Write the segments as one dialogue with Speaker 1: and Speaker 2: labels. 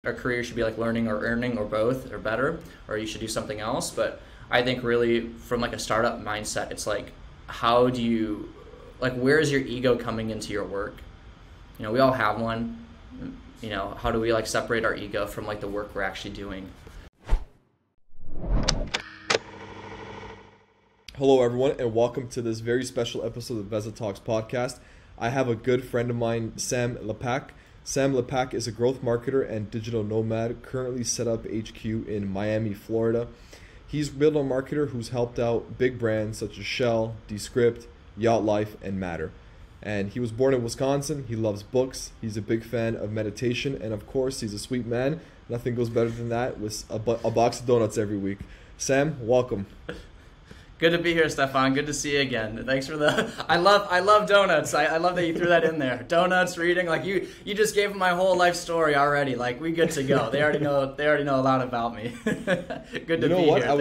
Speaker 1: a career should be like learning or earning or both or better, or you should do something else. But I think really from like a startup mindset, it's like, how do you, like, where is your ego coming into your work? We all have one. How do we like separate our ego from like the work we're actually doing?
Speaker 2: Hello everyone, and welcome to this very special episode of the VezaTalks podcast. I have a good friend of mine, Sam Lepak. Sam Lepak is a growth marketer and digital nomad, currently set up HQ in Miami, Florida. He's a digital marketer who's helped out big brands such as Shell, Descript, Yacht Life, and Matter. And he was born in Wisconsin. He loves books. He's a big fan of meditation, and of course, he's a sweet man. Nothing goes better than that with a box of donuts every week. Sam, welcome.
Speaker 1: Good to be here, Stefan. Good to see you again. Thanks for the. I love donuts. I love that you threw that in there. Donuts, reading, like you just gave them my whole life story already. Like, we good to go. They already know a lot about me. Good to be
Speaker 2: what?
Speaker 1: here.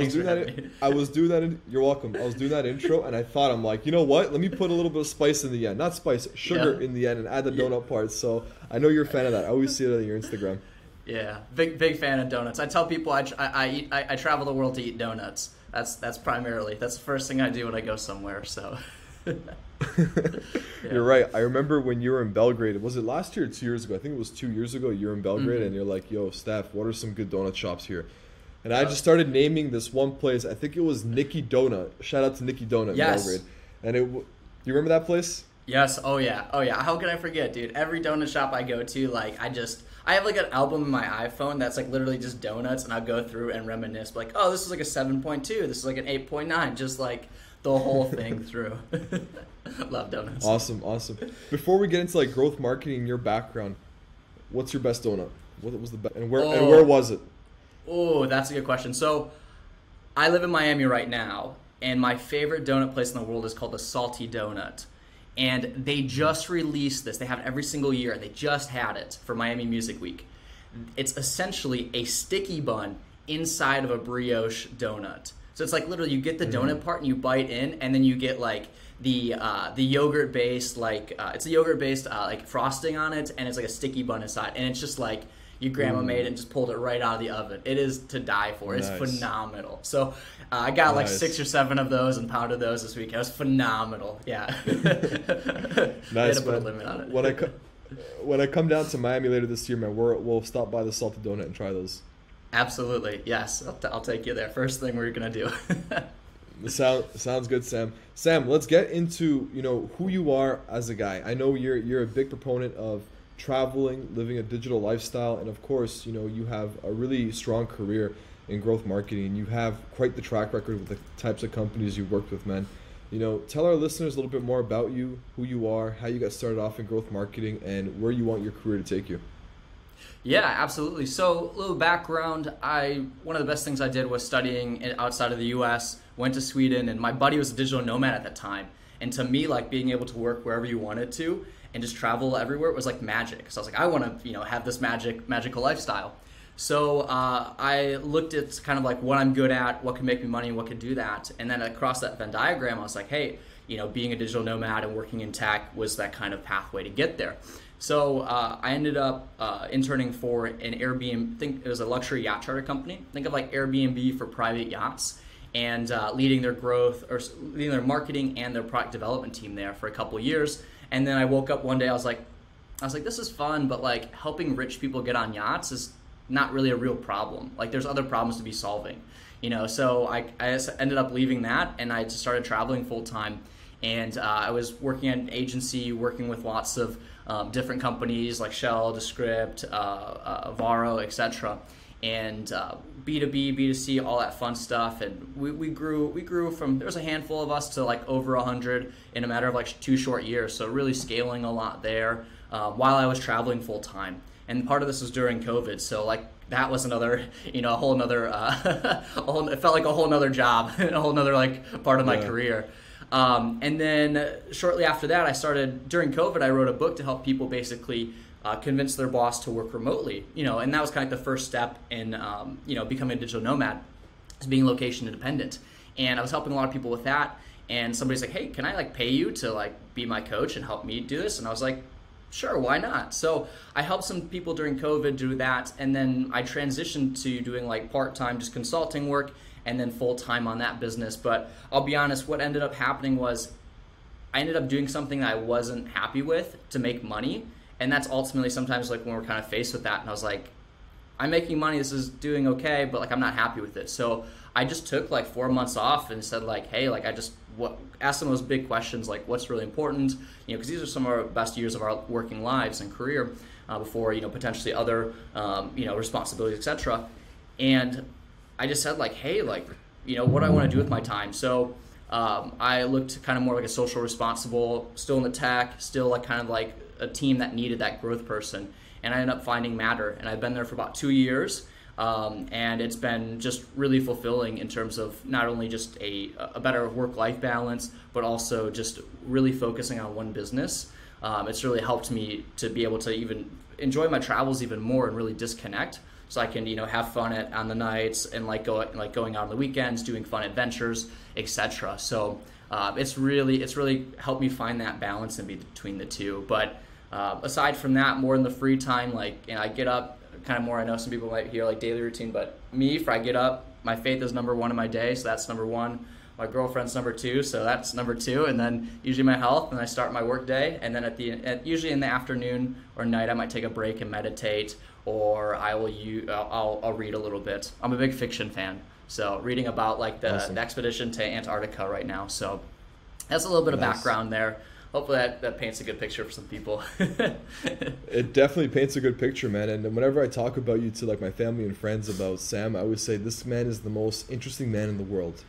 Speaker 2: You're welcome. I was doing that intro, and I thought, I'm like, you know what? Let me put a little bit of spice in the end. Not spice, sugar in the end, and add the donut part. So I know you're a fan of that. I always see it on your Instagram.
Speaker 1: Yeah, big fan of donuts. I tell people I travel the world to eat donuts. That's the first thing I do when I go somewhere. So yeah.
Speaker 2: You're right. I remember when you were in Belgrade. Was it last year or 2 years ago? I think it was 2 years ago. You were in Belgrade, and you're like, "Yo, Steph, what are some good donut shops here?" And I just started naming this one place. I think it was Nikki Donut. Shout out to Nikki Donut in Belgrade. And you remember that place?
Speaker 1: Yes. Oh yeah. How can I forget, dude? Every donut shop I go to, like, I have like an album in my iPhone that's like literally just donuts, and I'll go through and reminisce, like, oh, this is like a 7.2, this is like an 8.9, just like the whole thing through. Love donuts.
Speaker 2: Awesome. Before we get into like growth marketing, your background, what's your best donut? What was the best, and where was it?
Speaker 1: Oh, that's a good question. So I live in Miami right now, and my favorite donut place in the world is called the Salty Donut. And they just released this. They have it every single year. They just had it for Miami Music Week. It's essentially a sticky bun inside of a brioche donut. So it's like literally you get the donut part and you bite in, and then you get like the yogurt based like frosting on it, and it's like a sticky bun inside, and it's just like your grandma made it and just pulled it right out of the oven. It is to die for. It's phenomenal. So I got like 6 or 7 of those and pounded those this week. It was phenomenal. Yeah.
Speaker 2: Nice,
Speaker 1: to put a limit on
Speaker 2: it. When I come down to Miami later this year, man, we'll stop by the Salted Donut and try those.
Speaker 1: Absolutely. Yes. I'll take you there. First thing we're going to do.
Speaker 2: Sounds good, Sam. Sam, let's get into, who you are as a guy. I know you're a big proponent of traveling, living a digital lifestyle, and of course, you have a really strong career in growth marketing. You have quite the track record with the types of companies you've worked with, man. Tell our listeners a little bit more about you, who you are, how you got started off in growth marketing, and where you want your career to take you.
Speaker 1: Yeah, absolutely. So, a little background. One of the best things I did was studying outside of the U.S., went to Sweden, and my buddy was a digital nomad at that time. And to me, like, being able to work wherever you wanted to and just travel everywhere was like magic. So I was like, I want to, have this magical lifestyle. So I looked at kind of like what I'm good at, what can make me money, what can do that. And then across that Venn diagram, I was like, hey, being a digital nomad and working in tech was that kind of pathway to get there. So I ended up interning for an Airbnb, I think it was a luxury yacht charter company. Think of like Airbnb for private yachts, and leading their growth or leading their marketing and their product development team there for a couple of years. And then I woke up one day, I was like, this is fun, but like helping rich people get on yachts is not really a real problem. Like, there's other problems to be solving, So I just ended up leaving that, and I just started traveling full time. And I was working at an agency, working with lots of different companies like Shell, Descript, Varo, etc. And B2B, B2C, all that fun stuff. And we grew from, there was a handful of us to like over 100 in a matter of like 2 short years. So really scaling a lot there while I was traveling full time. And part of this was during COVID. So like that was another, a whole nother, it felt like a whole nother job, a whole nother like part of my career. And then shortly after that, during COVID, I wrote a book to help people basically convince their boss to work remotely, and that was kind of the first step in, becoming a digital nomad, is being location independent. And I was helping a lot of people with that. And somebody's like, hey, can I like pay you to like be my coach and help me do this? And I was like, sure, why not? So I helped some people during COVID do that, and then I transitioned to doing like part-time just consulting work and then full-time on that business. But I'll be honest, what ended up happening was I ended up doing something that I wasn't happy with to make money, and that's ultimately sometimes like when we're kind of faced with that, and I was like, I'm making money, this is doing okay, but like I'm not happy with it. So I just took like 4 months off and said like, hey, like asked some of those big questions like what's really important, because these are some of our best years of our working lives and career before potentially other responsibilities, etc. And I just said like, hey, like what do I want to do with my time? So I looked kind of more like a social responsible, still in the tech, still like kind of like a team that needed that growth person. And I ended up finding Matter, and I've been there for about 2 years, and it's been just really fulfilling in terms of not only just a better work-life balance, but also just really focusing on one business. It's really helped me to be able to even enjoy my travels even more and really disconnect, so I can have fun on the nights and going out on the weekends, doing fun adventures, etc. So it's really helped me find that balance in between the two. But aside from that, more in the free time, I get up kind of more. I know some people might hear like daily routine, but me, if I get up, my faith is number one in my day, so that's number one. My girlfriend's number two, so that's number two, and then usually my health, and I start my work day, and then usually in the afternoon or night, I might take a break and meditate, or I'll read a little bit. I'm a big fiction fan, so reading about like the expedition to Antarctica right now. So that's a little bit of background there. Hopefully that paints a good picture for some people.
Speaker 2: It definitely paints a good picture, man. And whenever I talk about you to like my family and friends about Sam, I always say this man is the most interesting man in the world.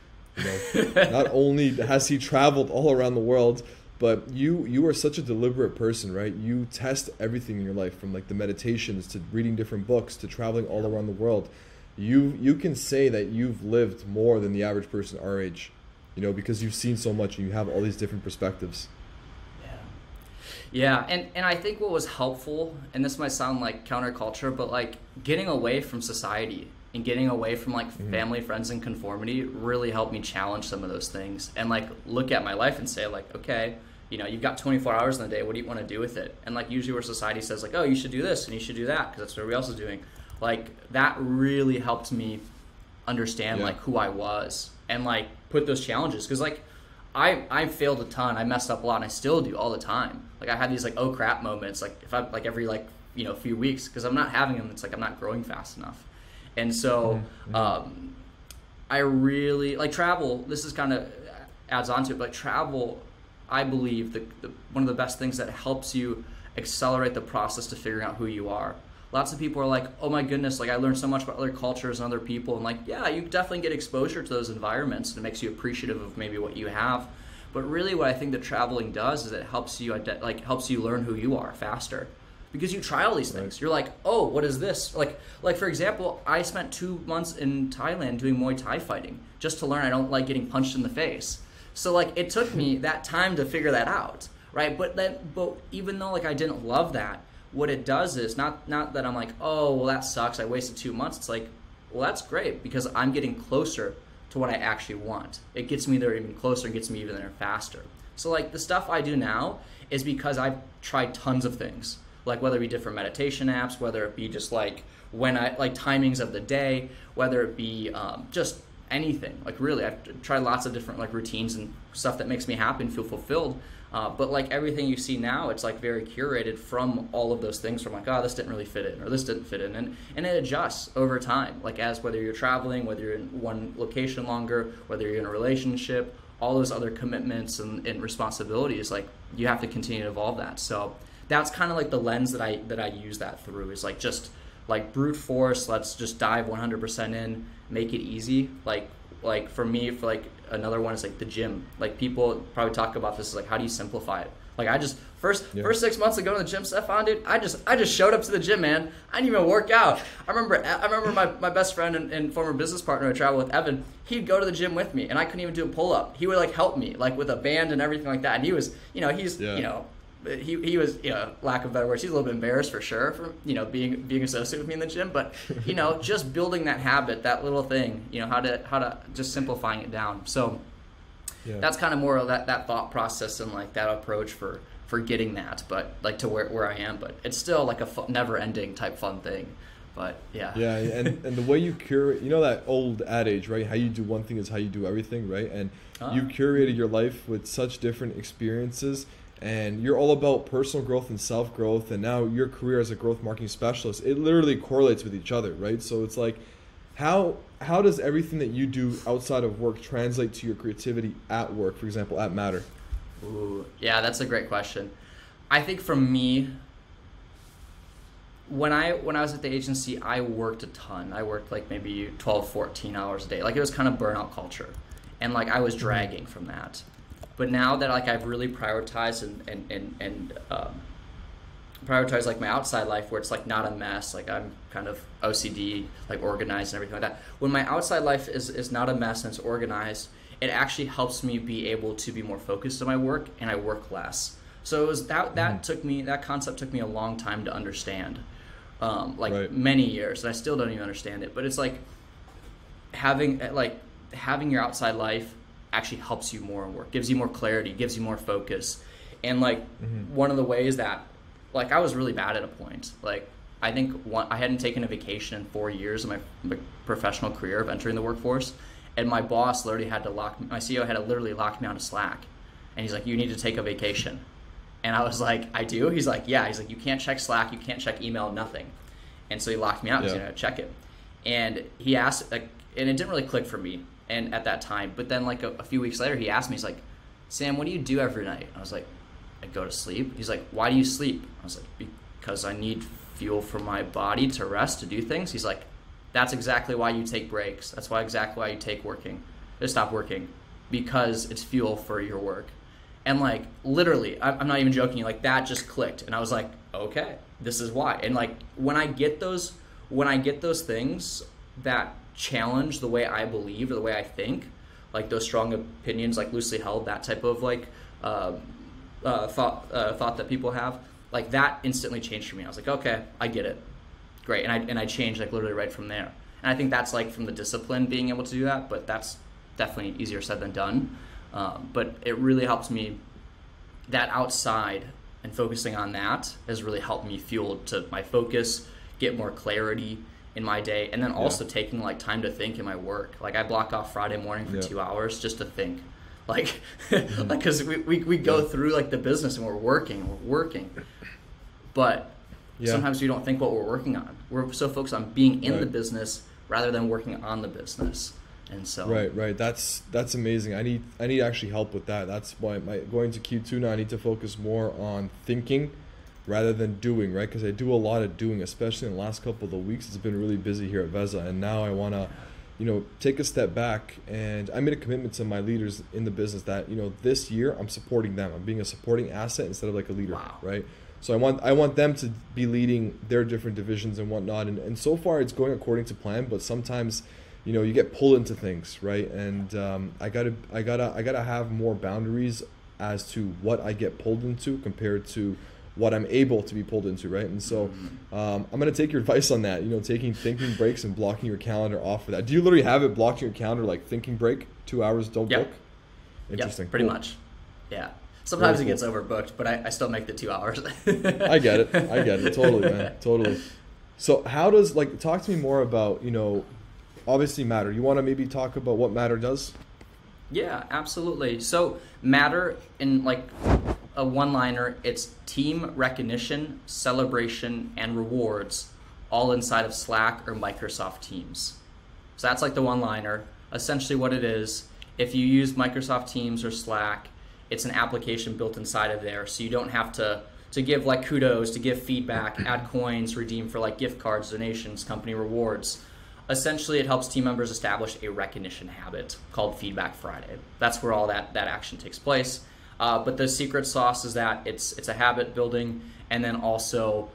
Speaker 2: Not only has he traveled all around the world, but you are such a deliberate person, right? You test everything in your life, from like the meditations to reading different books to traveling all around the world. You can say that you've lived more than the average person our age, because you've seen so much and you have all these different perspectives.
Speaker 1: Yeah, and I think what was helpful, and this might sound like counterculture, but like getting away from society and getting away from like family, friends, and conformity really helped me challenge some of those things and like look at my life and say like, okay, you've got 24 hours in the day, what do you want to do with it? And like usually where society says like, oh, you should do this and you should do that because that's what everybody else is doing. Like that really helped me understand like who I was and like put those challenges, because like I failed a ton, I messed up a lot, and I still do all the time. Like I had these like oh crap moments, like if I like every like few weeks, because I'm not having them. It's like I'm not growing fast enough. And so I really like travel. This is kind of adds on to it, but travel, I believe the one of the best things that helps you accelerate the process to figuring out who you are. Lots of people are like, oh my goodness, like I learned so much about other cultures and other people. And like, yeah, you definitely get exposure to those environments, and it makes you appreciative of maybe what you have. But really what I think that traveling does is it helps you learn who you are faster. Because you try all these things. You're like, oh, what is this? Like for example, I spent 2 months in Thailand doing Muay Thai fighting just to learn I don't like getting punched in the face. So like it took me that time to figure that out, right? But even though like I didn't love that, what it does is not that I'm like, oh, well that sucks, I wasted 2 months. It's like, well that's great because I'm getting closer to what I actually want. It gets me there even closer and gets me even there faster. So like the stuff I do now is because I've tried tons of things. Like whether it be different meditation apps, whether it be just like when I like timings of the day, whether it be just anything. Like really, I've tried lots of different like routines and stuff that makes me happy and feel fulfilled. But like everything you see now, it's like very curated from all of those things. From like, oh, this didn't really fit in, or this didn't fit in, and it adjusts over time. Like as whether you're traveling, whether you're in one location longer, whether you're in a relationship, all those other commitments and responsibilities. Like you have to continue to evolve that. So that's kind of like the lens that I use that through, is like just like brute force. Let's just dive 100% in, make it easy. Like for me, for like another one is like the gym. Like people probably talk about this, is like how do you simplify it? Like I just first 6 months of going to the gym, Stefan, dude, I just showed up to the gym, man. I didn't even work out. I remember my best friend and former business partner I traveled with, Evan. He'd go to the gym with me, and I couldn't even do a pull up. He would like help me like with a band and everything like that. And he was, he was, lack of better words, he's a little bit embarrassed for sure for, being associated with me in the gym, but, just building that habit, that little thing, how to just simplifying it down. So that's kind of more of that thought process and like that approach for for getting that, but like to where I am, but it's still like a never ending type fun thing. But yeah.
Speaker 2: Yeah, and the way you curate, you know that old adage, right? How you do one thing is how you do everything, right? And you've curated your life with such different experiences, and you're all about personal growth and self-growth, and now your career as a growth marketing specialist, it literally correlates with each other, right? So it's like, how does everything that you do outside of work translate to your creativity at work, for example, at Matter?
Speaker 1: Ooh, yeah, that's a great question. I think for me, when I was at the agency, I worked a ton. I worked like maybe 12, 14 hours a day. Like it was kind of burnout culture. And like I was dragging from that. But now that like I've really prioritized and prioritize like my outside life where it's like not a mess, like I'm kind of OCD, like organized and everything like that. When my outside life is not a mess and it's organized, it actually helps me be able to be more focused on my work, and I work less. So it was that concept took me a long time to understand, many years, and I still don't even understand it. But it's like having your outside life actually helps you more in work, gives you more clarity, gives you more focus. And like one of the ways that like I was really bad at a point, like I think I hadn't taken a vacation in 4 years of my professional career of entering the workforce. And my boss literally had to my CEO had to literally lock me out of Slack. And he's like, you need to take a vacation. And I was like, I do? He's like, yeah. He's like, you can't check Slack, you can't check email, nothing. And so he locked me out. He's going to check it. And he asked, like, and it didn't really click for me and at that time. But then like a few weeks later, he asked me, he's like, Sam, what do you do every night? I was like, I go to sleep. He's like, why do you sleep? I was like, because I need fuel for my body to rest, to do things. He's like, that's exactly why you take breaks. That's exactly why you stop working, because it's fuel for your work. And like literally, I'm not even joking, like that just clicked. And I was like, okay, this is why. And like when I get those things that challenge the way I believe or the way I think, like those strong opinions, like loosely held, that type of like thought that people have, like that instantly changed for me. I was like, okay, I get it. Great. And I changed like literally right from there. And I think that's like from the discipline being able to do that, but that's definitely easier said than done. But it really helps me, that outside and focusing on that has really helped me fuel to my focus, get more clarity in my day, and then also taking like time to think in my work. Like I block off Friday morning for 2 hours just to think. Like, like, cause we go through like the business and we're working, but sometimes we don't think what we're working on. We're so focused on being in the business rather than working on the business. And so
Speaker 2: right. That's amazing. I need actually help with that. That's why going to Q2 now, I need to focus more on thinking rather than doing, right? Because I do a lot of doing, especially in the last couple of weeks. It's been really busy here at Veza, and now I want to take a step back, and I made a commitment to my leaders in the business that, this year I'm supporting them. I'm being a supporting asset instead of like a leader, right? So I want them to be leading their different divisions and whatnot. And so far it's going according to plan, but sometimes, you get pulled into things, right? And I gotta have more boundaries as to what I get pulled into compared to what I'm able to be pulled into, right? And so I'm going to take your advice on that, taking thinking breaks and blocking your calendar off for that. Do you literally have it blocked in your calendar, like thinking break, 2 hours, don't book? Interesting.
Speaker 1: Pretty much. Yeah. Sometimes it gets overbooked, but I still make the 2 hours.
Speaker 2: I get it. Totally, man. Totally. So how does, talk to me more about, obviously Matter. You want to maybe talk about what Matter does?
Speaker 1: Yeah, absolutely. So Matter, in like a one-liner, it's team recognition, celebration, and rewards, all inside of Slack or Microsoft Teams. So that's like the one-liner. Essentially what it is, if you use Microsoft Teams or Slack, it's an application built inside of there, so you don't have to give like kudos, to give feedback, add coins, redeem for like gift cards, donations, company rewards. Essentially, it helps team members establish a recognition habit called Feedback Friday. That's where all that action takes place. But the secret sauce is that it's a habit building, and then also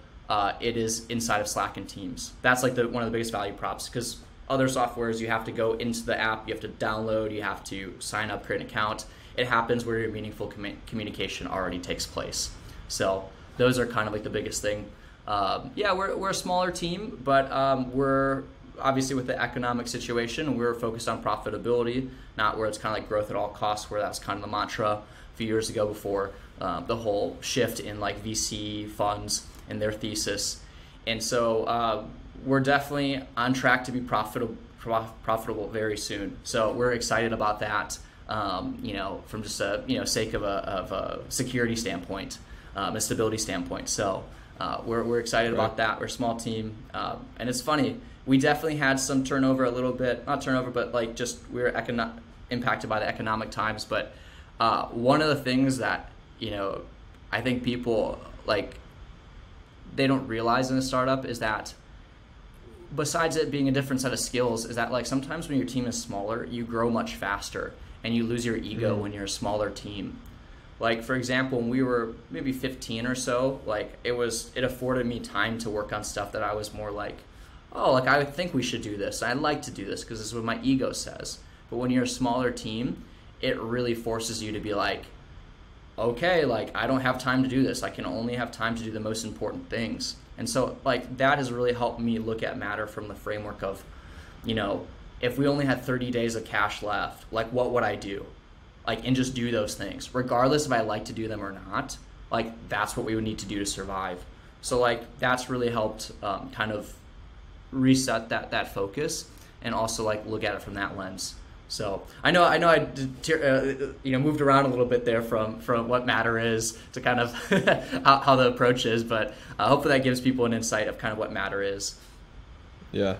Speaker 1: it is inside of Slack and Teams. That's like one of the biggest value props, because other softwares, you have to go into the app, you have to download, you have to sign up, create an account. It happens where your meaningful communication already takes place. So those are kind of like the biggest thing. We're a smaller team, but we're obviously with the economic situation, we're focused on profitability, not where it's kind of like growth at all costs, where that's kind of the mantra a few years ago before the whole shift in like VC funds and their thesis. And so we're definitely on track to be profitable very soon. So we're excited about that. From just a sake of a security standpoint, a stability standpoint. So we're excited about that. We're a small team, and it's funny. We definitely had some turnover, a little bit, not turnover, but like just we were impacted by the economic times. But one of the things that I think people like they don't realize in a startup is that besides it being a different set of skills, is that like sometimes when your team is smaller, you grow much faster. And you lose your ego when you're a smaller team. Like for example, when we were maybe 15 or so, like it afforded me time to work on stuff that I was more like, oh, like I think we should do this. I'd like to do this because this is what my ego says. But when you're a smaller team, it really forces you to be like, okay, like I don't have time to do this. I can only have time to do the most important things. And so like that has really helped me look at matter from the framework of, if we only had 30 days of cash left, like what would I do? Like, and just do those things, regardless if I like to do them or not. Like, that's what we would need to do to survive. So like, that's really helped kind of reset that focus and also like look at it from that lens. So I know I moved around a little bit there from what matter is to kind of how the approach is, but hopefully that gives people an insight of kind of what matter is.
Speaker 2: Yeah.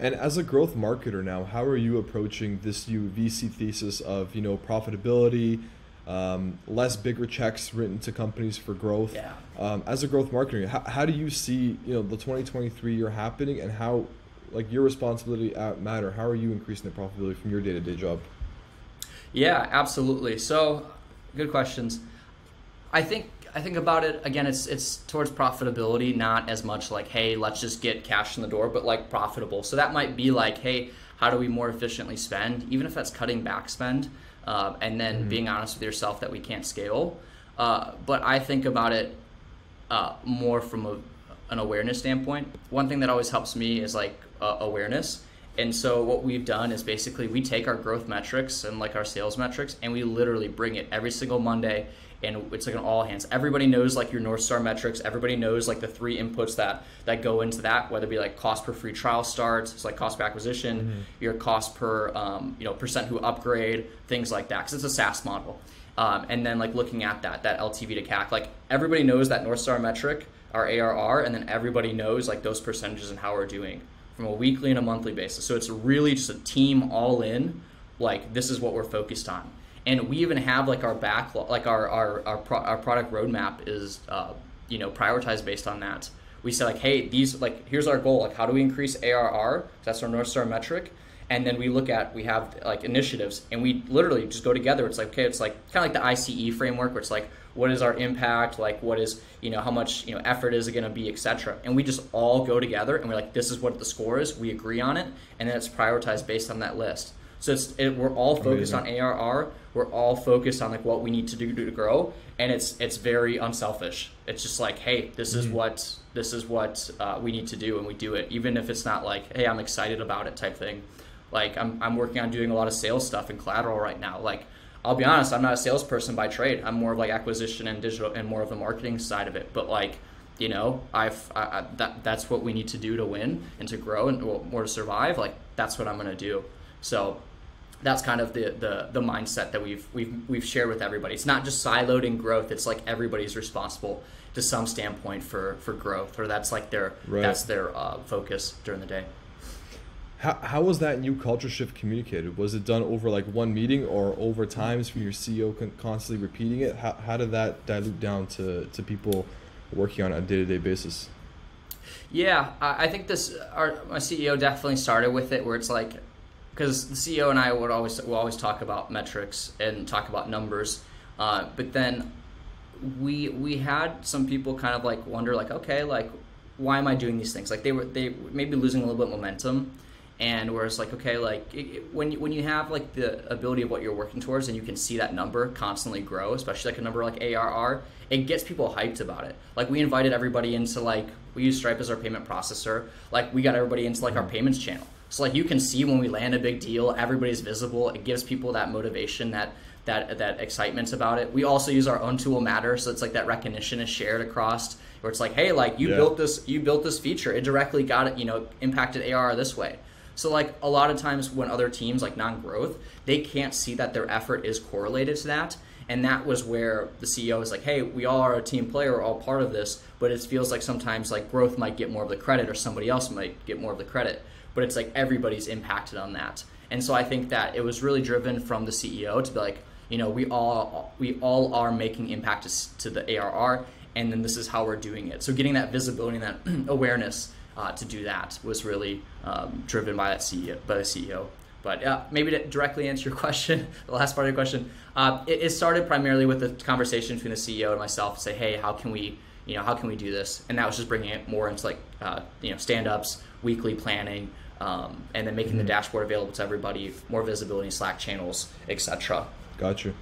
Speaker 2: And as a growth marketer now, how are you approaching this new VC thesis of, profitability, less bigger checks written to companies for growth?
Speaker 1: Yeah.
Speaker 2: As a growth marketer, how do you see, the 2023 year happening, and how, like, your responsibility at Matter, how are you increasing the profitability from your day-to-day job?
Speaker 1: Yeah, absolutely. So good questions. I think about it, again, it's towards profitability, not as much like, hey, let's just get cash in the door, but like profitable. So that might be like, hey, how do we more efficiently spend, even if that's cutting back spend, and then being honest with yourself that we can't scale. But I think about it more from an awareness standpoint. One thing that always helps me is like awareness. And so what we've done is basically we take our growth metrics and like our sales metrics, and we literally bring it every single Monday. And it's like an all hands. Everybody knows like your North Star metrics. Everybody knows like the 3 inputs that go into that, whether it be like cost per free trial starts, it's like cost per acquisition, your cost per percent who upgrade, things like that, because it's a SaaS model. And then like looking at that LTV to CAC, like everybody knows that North Star metric, our ARR, and then everybody knows like those percentages and how we're doing from a weekly and a monthly basis. So it's really just a team all in, like this is what we're focused on. And we even have like our backlog, like our product roadmap is prioritized based on that. We say like, hey, here's our goal. Like, how do we increase ARR? That's our North Star metric. And then we have like initiatives, and we literally just go together. It's like, okay, it's like kind of like the ICE framework, where it's like, what is our impact? Like, what is how much effort is it going to be, etc. And we just all go together, and we're like, this is what the score is. We agree on it, and then it's prioritized based on that list. So we're all focused on ARR. We're all focused on like what we need to do to grow, and it's very unselfish. It's just like, hey, this is what we need to do, and we do it, even if it's not like, hey, I'm excited about it type thing. Like I'm working on doing a lot of sales stuff and collateral right now. Like I'll be honest, I'm not a salesperson by trade. I'm more of like acquisition and digital and more of the marketing side of it. But like that's what we need to do to win and to grow and more to survive. Like that's what I'm gonna do. So that's kind of the mindset that we've shared with everybody. It's not just siloed in growth. It's like everybody's responsible to some standpoint for growth, or that's like their focus during the day.
Speaker 2: How was that new culture shift communicated? Was it done over like one meeting, or over times from your CEO constantly repeating it? How did that dilute down to people working on a day-to-day basis?
Speaker 1: Yeah, I think my CEO definitely started with it, where it's like, because the CEO and I will always talk about metrics and talk about numbers, but then we had some people kind of like wonder like, okay, like why am I doing these things? Like they may be losing a little bit of momentum, and where it's like, okay, like when you have like the ability of what you're working towards, and you can see that number constantly grow, especially like a number like ARR, it gets people hyped about it. Like we invited everybody into like, we use Stripe as our payment processor. Like we got everybody into like our payments channel. So like you can see when we land a big deal, everybody's visible. It gives people that motivation that that excitement about it. We also use our own tool Matter, so it's like that recognition is shared across, where it's like, hey, like you built this feature, it directly got it, impacted ARR this way. So like a lot of times when other teams like non-growth, they can't see that their effort is correlated to that. And that was where the CEO is like, hey, we all are a team player, we're all part of this, but it feels like sometimes like growth might get more of the credit or somebody else might get more of the credit. But it's like everybody's impacted on that. And so I think that it was really driven from the CEO to be like, we all are making impact to the ARR, and then this is how we're doing it. So getting that visibility and that awareness to do that was really driven by the CEO. But maybe to directly answer your question, the last part of your question, it started primarily with the conversation between the CEO and myself to say, hey, how can we do this? And that was just bringing it more into like, stand-ups, weekly planning, and then making the dashboard available to everybody, more visibility in Slack channels, etc.
Speaker 2: Got you.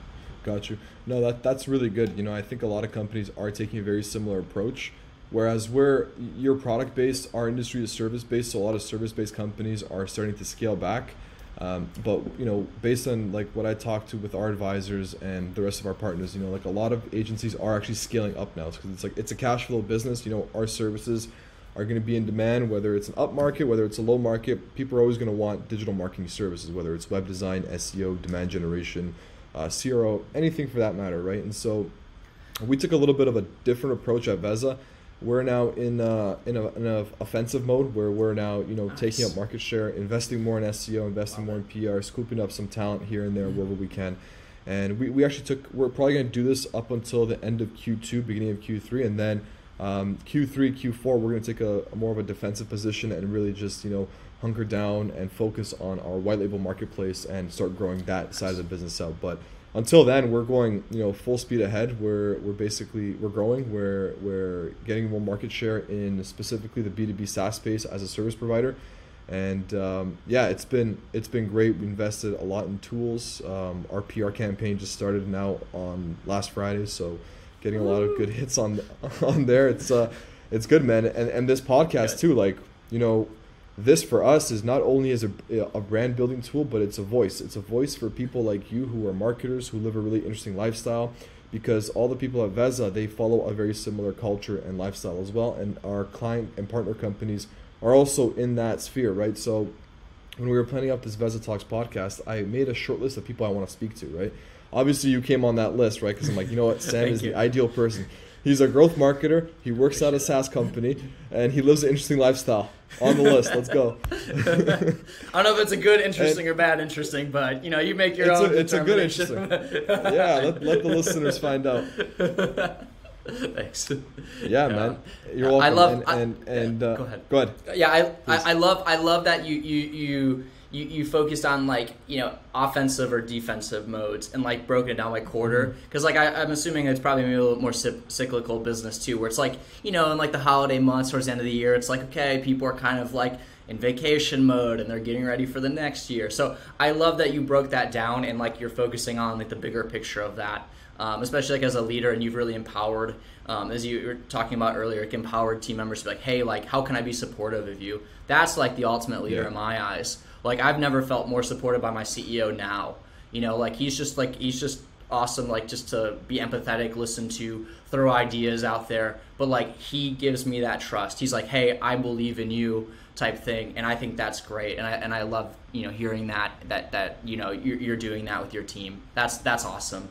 Speaker 2: No, that's really good. I think a lot of companies are taking a very similar approach. Whereas you're product-based, our industry is service-based, so a lot of service-based companies are starting to scale back. But based on like what I talked to with our advisors and the rest of our partners, like a lot of agencies are actually scaling up now because it's a cash flow business. Our services are going to be in demand, whether it's an up market, whether it's a low market. People are always going to want digital marketing services, whether it's web design, SEO, demand generation, CRO, anything for that matter, right? And so we took a little bit of a different approach at Veza. We're now in an offensive mode where we're now
Speaker 1: Nice.
Speaker 2: taking up market share, investing more in SEO, investing more in PR, scooping up some talent here and there wherever we can. And we're probably going to do this up until the end of Q2, beginning of Q3, and then Q3, Q4, we're going to take a more of a defensive position and really just hunker down and focus on our white label marketplace and start growing that side of the business out. But until then, we're going full speed ahead. We're growing. We're getting more market share in specifically the B2B SaaS space as a service provider, and it's been great. We invested a lot in tools. Our PR campaign just started now on last Friday, so getting a lot of good hits on there. It's good, man. And this podcast too, like this for us is not only as a brand building tool, but it's a voice. It's a voice for people like you who are marketers, who live a really interesting lifestyle, because all the people at Veza, they follow a very similar culture and lifestyle as well. And our client and partner companies are also in that sphere, right? So when we were planning out this VezaTalks podcast, I made a short list of people I want to speak to, right? Obviously, you came on that list, right? Because I'm like, what? Sam is the ideal person. He's a growth marketer. He works at a SaaS company, and he lives an interesting lifestyle. On the list, let's go.
Speaker 1: I don't know if it's a good interesting or bad interesting, but you make your own.
Speaker 2: It's a good interesting. Yeah, let the listeners find out.
Speaker 1: Thanks.
Speaker 2: Yeah, man. You're welcome.
Speaker 1: Go ahead.
Speaker 2: Go ahead.
Speaker 1: Yeah, I love that you focused on like offensive or defensive modes and like broken it down by quarter, because like I'm assuming it's probably maybe a little more cyclical business too, where it's like in like the holiday months towards the end of the year, it's like okay, people are kind of like in vacation mode and they're getting ready for the next year. So I love that you broke that down and like you're focusing on like the bigger picture of that, especially like as a leader, and you've really empowered, as you were talking about earlier, like empowered team members to be like, hey, like how can I be supportive of you? That's like the ultimate leader in my eyes. Like I've never felt more supported by my CEO now. Like he's just awesome, like just to be empathetic, listen to, throw ideas out there. But like he gives me that trust. He's like, hey, I believe in you type thing. And I think that's great. And I love, hearing that you're doing that with your team. That's awesome.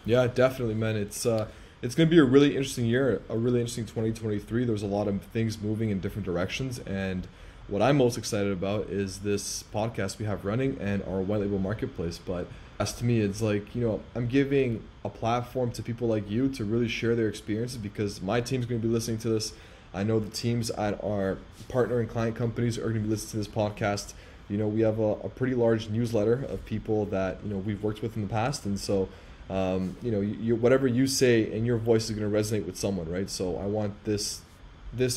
Speaker 2: Yeah, definitely, man. It's going to be a really interesting year, a really interesting 2023. There's a lot of things moving in different directions, and what I'm most excited about is this podcast we have running and our white label marketplace. But as to me, it's like, I'm giving a platform to people like you to really share their experiences, because my team's going to be listening to this. I know the teams at our partner and client companies are going to be listening to this podcast. We have a pretty large newsletter of people that, we've worked with in the past. And so, whatever you say and your voice is going to resonate with someone, right? So I want this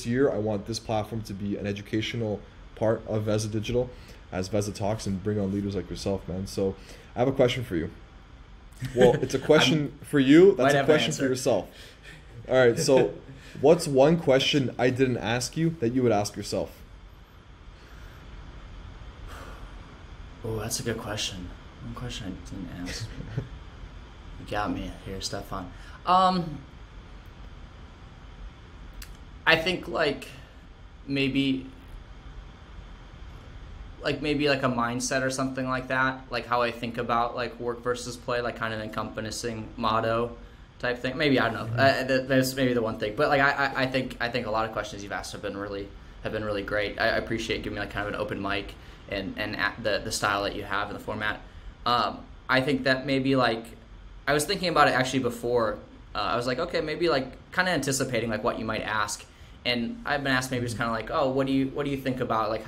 Speaker 2: year, I want this platform to be an educational part of Veza Digital as VezaTalks, and bring on leaders like yourself, man. So I have a question for you. Well, it's a question for you. That's a question for yourself. All right. So what's one question I didn't ask you that you would ask yourself?
Speaker 1: Oh, that's a good question. One question I didn't ask. You got me here, Stefan. I think maybe a mindset or something like that, like how I think about like work versus play, like kind of encompassing motto type thing. Maybe, I don't know. That's maybe the one thing. But like I think a lot of questions you've asked have been really great. I appreciate giving me like kind of an open mic and the style that you have in the format. I think that maybe like I was thinking about it actually before. I was like, okay, maybe like kind of anticipating like what you might ask. And I've been asked maybe just kind of like, oh, what do you think about, like,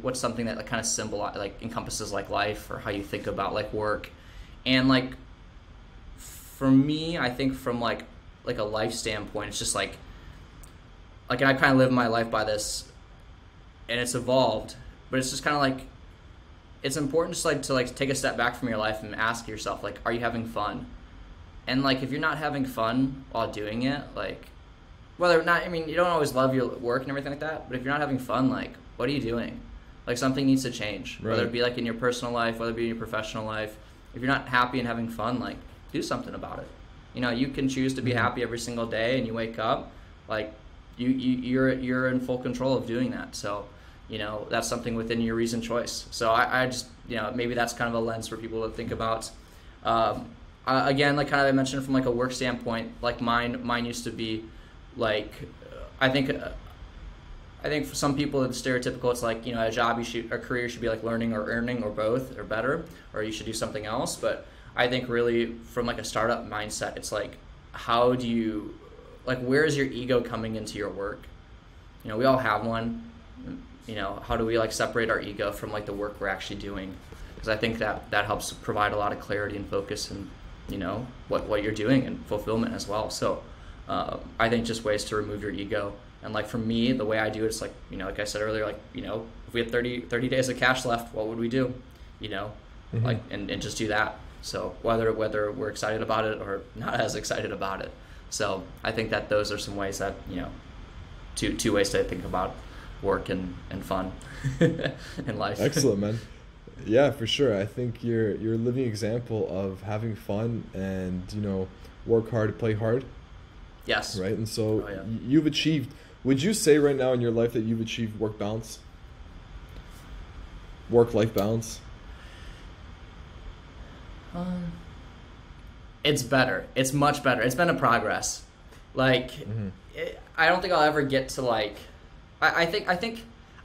Speaker 1: what's something that like kind of like encompasses like life, or how you think about like work. And like for me, I think from like a life standpoint, it's just like I kind of live my life by this, and it's evolved, but it's just kind of like it's important just to take a step back from your life and ask yourself, like, are you having fun? And like if you're not having fun while doing it, like, whether or not, I mean, you don't always love your work and everything like that, but if you're not having fun, like, what are you doing? Like, something needs to change,
Speaker 2: right.
Speaker 1: Whether it be like in your personal life, whether it be in your professional life. If you're not happy and having fun, like, do something about it. You know, you can choose to be happy every single day, and you wake up, like, you're in full control of doing that. So, you know, that's something within your reasoned choice. So I just, you know, maybe that's kind of a lens for people to think about. Again, like kind of I mentioned from like a work standpoint, like mine used to be, like, I think for some people it's stereotypical. It's like, you know, a career should be like learning or earning or both or better, or you should do something else. But I think really from like a startup mindset, it's like, how do you, like, where is your ego coming into your work? You know, we all have one. You know, how do we like separate our ego from like the work we're actually doing? Because I think that helps provide a lot of clarity and focus, and, you know, what you're doing, and fulfillment as well. So I think just ways to remove your ego. And like for me, the way I do it is like, you know, like I said earlier, like, you know, if we had 30 days of cash left, what would we do? You know, like, and just do that. So whether we're excited about it or not as excited about it. So I think that those are some ways that, you know, two ways to think about work and fun in life.
Speaker 2: Excellent, man. Yeah, for sure. I think you're a living example of having fun and, you know, work hard, play hard.
Speaker 1: Yes.
Speaker 2: Right. And so
Speaker 1: yeah.
Speaker 2: You've achieved, would you say right now in your life that you've achieved work-life balance?
Speaker 1: It's better. It's much better. It's been a progress. Like, I don't think I'll ever get to like, I think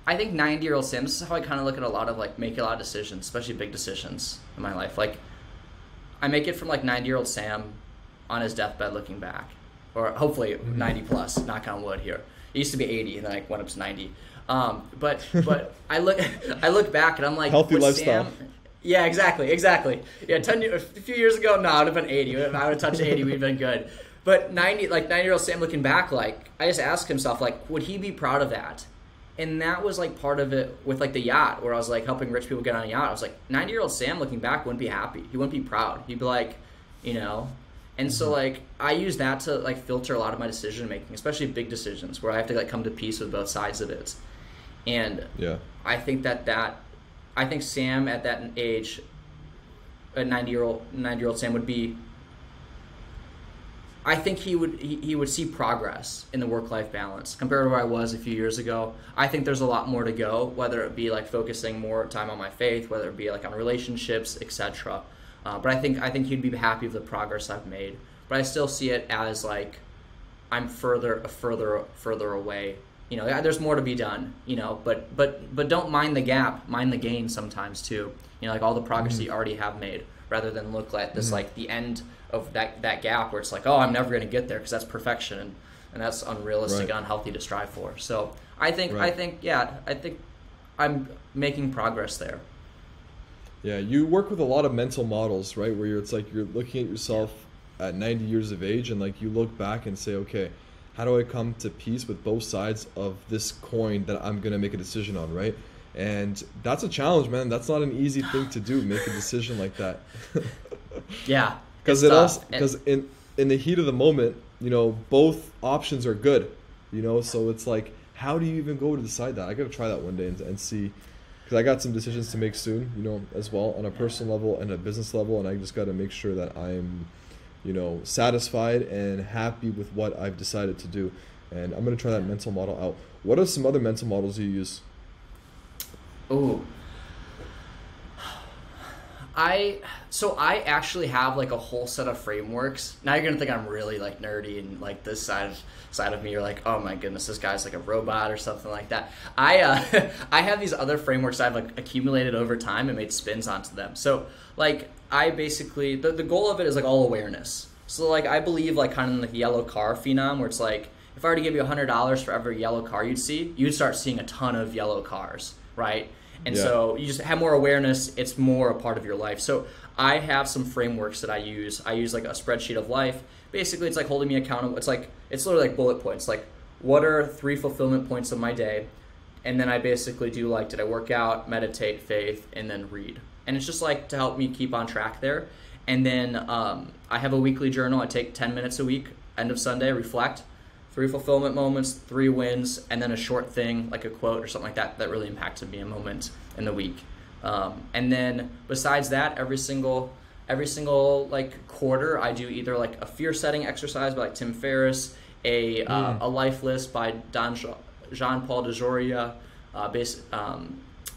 Speaker 1: 90-year-old Sam, this is how I kind of look at a lot of like making a lot of decisions, especially big decisions in my life. Like, I make it from like 90-year-old Sam on his deathbed looking back. Or hopefully 90 plus, knock on wood here. It used to be 80 and then I went up to 90. But I look back and I'm like,
Speaker 2: healthy lifestyle.
Speaker 1: Sam, yeah, exactly. Yeah, a few years ago, no, I would have been 80. If I would have touched 80, we'd have been good. But 90-year-old Sam looking back, like, I just asked himself, like, would he be proud of that? And that was like part of it with like the yacht, where I was like helping rich people get on a yacht. I was like, 90-year-old Sam looking back wouldn't be happy. He wouldn't be proud. He'd be like, you know. And so like I use that to like filter a lot of my decision making, especially big decisions where I have to like come to peace with both sides of it. And yeah, I think I think Sam at that age, a 90-year-old Sam would be, I think he would see progress in the work-life balance compared to where I was a few years ago. I think there's a lot more to go, whether it be like focusing more time on my faith, whether it be like on relationships, etc. But I think he'd be happy with the progress I've made. But I still see it as like I'm further away. You know, there's more to be done. You know, but don't mind the gap, mind the gain sometimes too. You know, like all the progress that you already have made, rather than look at this like the end of that gap where it's like, oh, I'm never going to get there because that's perfection and that's unrealistic and unhealthy to strive for. So I think I'm making progress there.
Speaker 2: Yeah, you work with a lot of mental models, right? Where it's like you're looking at yourself at 90 years of age and like you look back and say, okay, how do I come to peace with both sides of this coin that I'm going to make a decision on, right? And that's a challenge, man. That's not an easy thing to do, make a decision like that.
Speaker 1: Yeah.
Speaker 2: Because in the heat of the moment, you know, both options are good, you know? So it's like, how do you even go to decide that? I got to try that one day and see. because I got some decisions to make soon, as well on a personal level and a business level, and I just got to make sure that I'm, satisfied and happy with what I've decided to do. And I'm going to try that mental model out. What are some other mental models you use?
Speaker 1: Oh, I actually have like a whole set of frameworks. Now you're gonna think I'm really like nerdy, and like this side of me, you're like, oh my goodness, this guy's like a robot or something like that. I I have these other frameworks I've like accumulated over time and made spins onto them. So like I basically the goal of it is like all awareness. So like I believe like kind of in the yellow car phenom, where it's like if I were to give you $100 for every yellow car you'd see, you'd start seeing a ton of yellow cars, right? And so you just have more awareness, it's more a part of your life. So I have some frameworks that I use. I use like a spreadsheet of life. Basically, it's like holding me accountable. It's literally like bullet points. Like, what are 3 fulfillment points of my day? And then I basically do like, did I work out, meditate, faith, and then read? And it's just like to help me keep on track there. And then I have a weekly journal. I take 10 minutes a week, end of Sunday, reflect. 3 fulfillment moments, 3 wins, and then a short thing like a quote or something like that that really impacted me a moment in the week. And then besides that, every single like quarter, I do either like a fear setting exercise by like Tim Ferriss, a life list by Jean-Paul DeJoria,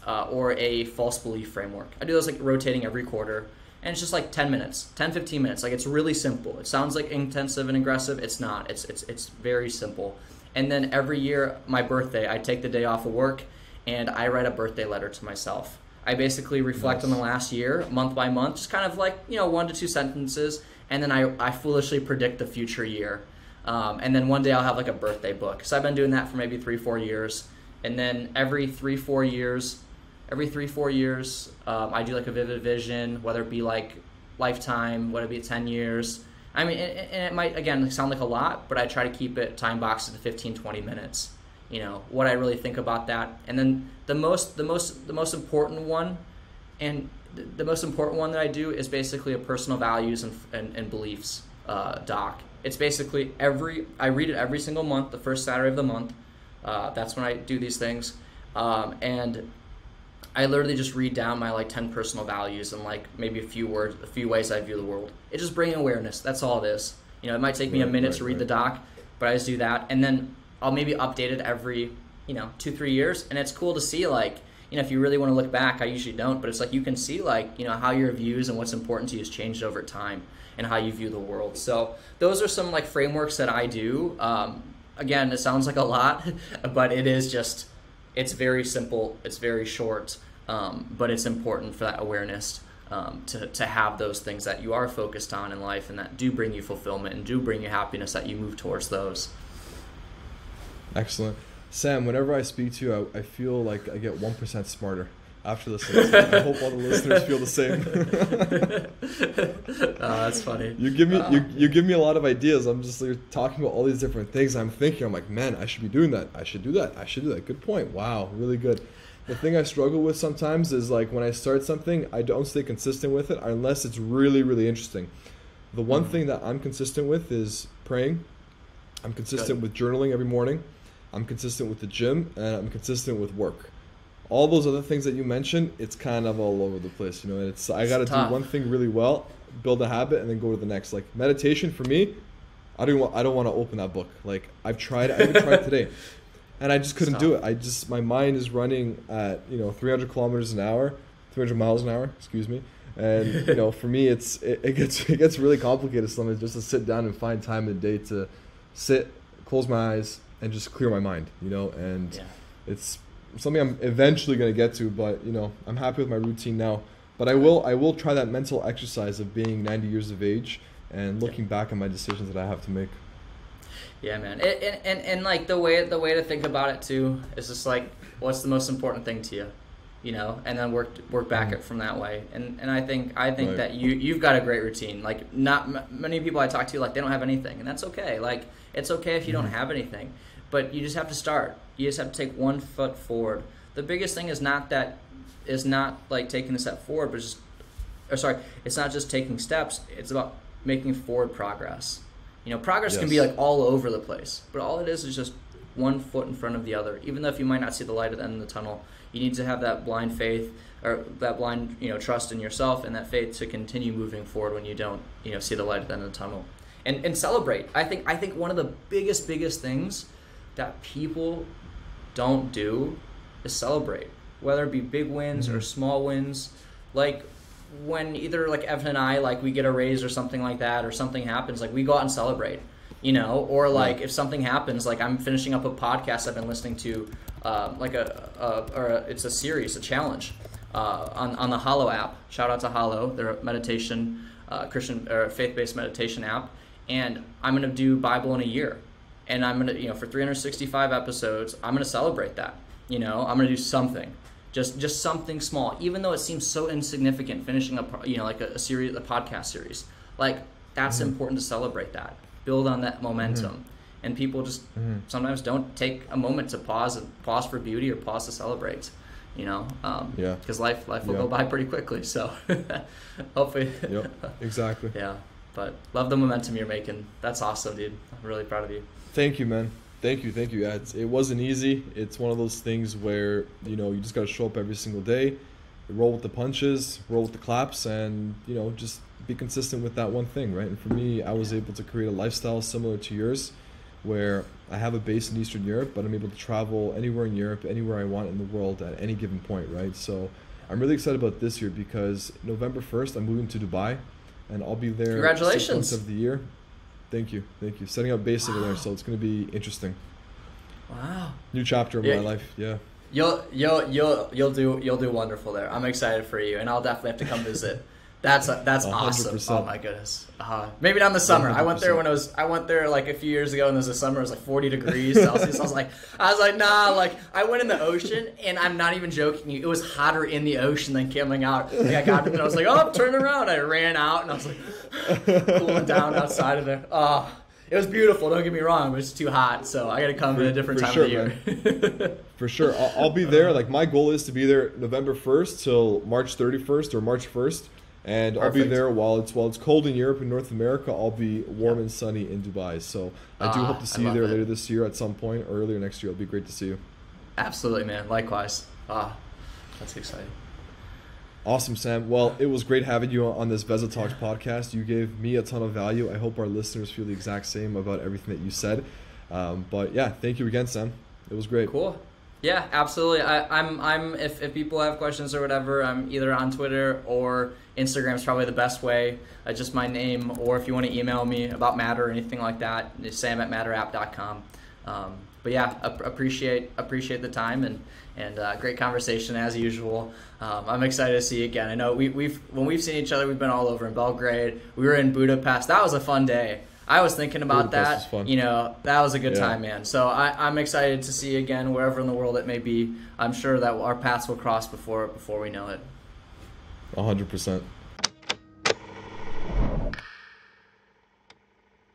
Speaker 1: or a false belief framework. I do those like rotating every quarter. And it's just like 10 minutes, 10, 15 minutes. Like it's really simple. It sounds like intensive and aggressive. It's not. It's very simple. And then every year, my birthday, I take the day off of work and I write a birthday letter to myself. I basically reflect on the last year, month by month, just kind of like, 1 to 2 sentences. And then I foolishly predict the future year. And then one day I'll have like a birthday book. So I've been doing that for maybe 3-4 years. And then every 3-4 years, I do like a vivid vision, whether it be like lifetime, whether it be 10 years. I mean, and it might, again, sound like a lot, but I try to keep it time boxed to 15-20 minutes, what I really think about that. And then the most important one, and the most important one that I do is basically a personal values and beliefs doc. It's basically I read it every single month, the first Saturday of the month. That's when I do these things. And I literally just read down my like 10 personal values and like maybe a few ways I view the world. It's just bringing awareness. That's all it is. It might take me a minute to read the doc, but I just do that. And then I'll maybe update it every, 2-3 years. And it's cool to see like, if you really want to look back, I usually don't, but it's like you can see like, how your views and what's important to you has changed over time and how you view the world. So those are some like frameworks that I do. Again, it sounds like a lot, but it's very simple. It's very short. But it's important for that awareness to have those things that you are focused on in life and that do bring you fulfillment and do bring you happiness, that you move towards those.
Speaker 2: Excellent. Sam, whenever I speak to you, I feel like I get 1% smarter after listening. I hope all the listeners feel the same.
Speaker 1: That's funny.
Speaker 2: You give me a lot of ideas. I'm just like, talking about all these different things. I'm like, man, I should be doing that. I should do that. Good point. Wow, really good. The thing I struggle with sometimes is like when I start something, I don't stay consistent with it unless it's really, really interesting. The one thing that I'm consistent with is praying. I'm consistent with journaling every morning. I'm consistent with the gym, and I'm consistent with work. All those other things that you mentioned, it's kind of all over the place, and I got to do one thing really well, build a habit, and then go to the next. Like meditation for me, I don't want to open that book. Like I even tried today. And I just couldn't do it. My mind is running at 300 kilometers an hour, 300 miles an hour, excuse me. And for me, it gets really complicated sometimes just to sit down and find time in the day to sit, close my eyes, and just clear my mind. And it's something I'm eventually going to get to. But I'm happy with my routine now. But I will try that mental exercise of being 90 years of age and looking back at my decisions that I have to make.
Speaker 1: Yeah, man. And like the way to think about it too is just like, what's the most important thing to you, and then work back it from that way. And I think right. that you've got a great routine. Like not many people I talk to, like they don't have anything, and that's okay. Like it's okay if you don't have anything, but you just have to start. You just have to take 1 foot forward. The biggest thing is not like taking a step forward, but it's not just taking steps. It's about making forward progress. Progress can be like all over the place, but all it is just 1 foot in front of the other. Even though if you might not see the light at the end of the tunnel, you need to have that blind faith, or that blind, trust in yourself and that faith to continue moving forward when you don't, see the light at the end of the tunnel. And celebrate. I think one of the biggest things that people don't do is celebrate, whether it be big wins or small wins. Like when either like Evan and I, like we get a raise or something like that, or something happens, like we go out and celebrate, or like if something happens, like I'm finishing up a podcast I've been listening to, it's a series, a challenge, on the Hollow app. Shout out to Hollow, they're a meditation, Christian or faith-based meditation app, and I'm gonna do Bible in a year, and I'm gonna, for 365 episodes, I'm gonna celebrate that. I'm gonna do something. Just something small, even though it seems so insignificant, finishing up, like a series, a podcast series, like that's important to celebrate that, build on that momentum. And people just sometimes don't take a moment to pause for beauty or pause to celebrate, because life will go by pretty quickly. So hopefully,
Speaker 2: exactly.
Speaker 1: Yeah, but love the momentum you're making. That's awesome, dude. I'm really proud of you.
Speaker 2: Thank you, man. Thank you. Yeah, it wasn't easy. It's one of those things where, you just got to show up every single day, roll with the punches, roll with the claps, and, just be consistent with that one thing, right? And for me, I was able to create a lifestyle similar to yours, where I have a base in Eastern Europe, but I'm able to travel anywhere in Europe, anywhere I want in the world at any given point, right? So I'm really excited about this year because November 1st, I'm moving to Dubai, and I'll be there 6 months of the year. Thank you. Setting up base over there, so it's going to be interesting.
Speaker 1: Wow.
Speaker 2: New chapter of my life. Yeah.
Speaker 1: You'll do wonderful there. I'm excited for you, and I'll definitely have to come visit. That's 100%. Awesome. Oh my goodness. Maybe not in the summer. 100%. I went there like a few years ago, and there was a summer. It was like 40 degrees Celsius. I was like, nah. Like I went in the ocean, and I'm not even joking. It was hotter in the ocean than coming out. Like, I got to there. I was like, oh, turn around. I ran out, and I was like, cooling down outside of there. Oh, it was beautiful. Don't get me wrong. It was too hot, so I got to come at a different time of the year.
Speaker 2: For sure. I'll be there. Like my goal is to be there November 1st till March 31st or March 1st. And Perfect. I'll be there while it's cold in Europe and North America. I'll be warm and sunny in Dubai. So I do hope to see you there later this year at some point, or earlier next year. It'll be great to see you.
Speaker 1: Absolutely, man. Likewise. That's exciting.
Speaker 2: Awesome, Sam. Well, it was great having you on this VezaTalks podcast. You gave me a ton of value. I hope our listeners feel the exact same about everything that you said. But yeah, thank you again, Sam. It was great.
Speaker 1: Cool. Yeah, absolutely. I'm if people have questions or whatever, I'm either on Twitter or Instagram is probably the best way. Just my name, or if you want to email me about Matter or anything like that, it's sam@matterapp.com. But yeah, appreciate the time and great conversation as usual. I'm excited to see you again. I know when we've seen each other, we've been all over in Belgrade. We were in Budapest. That was a fun day. I was thinking about that. That was a good time, man. So I'm excited to see you again wherever in the world it may be. I'm sure that our paths will cross before we know it.
Speaker 2: 100%.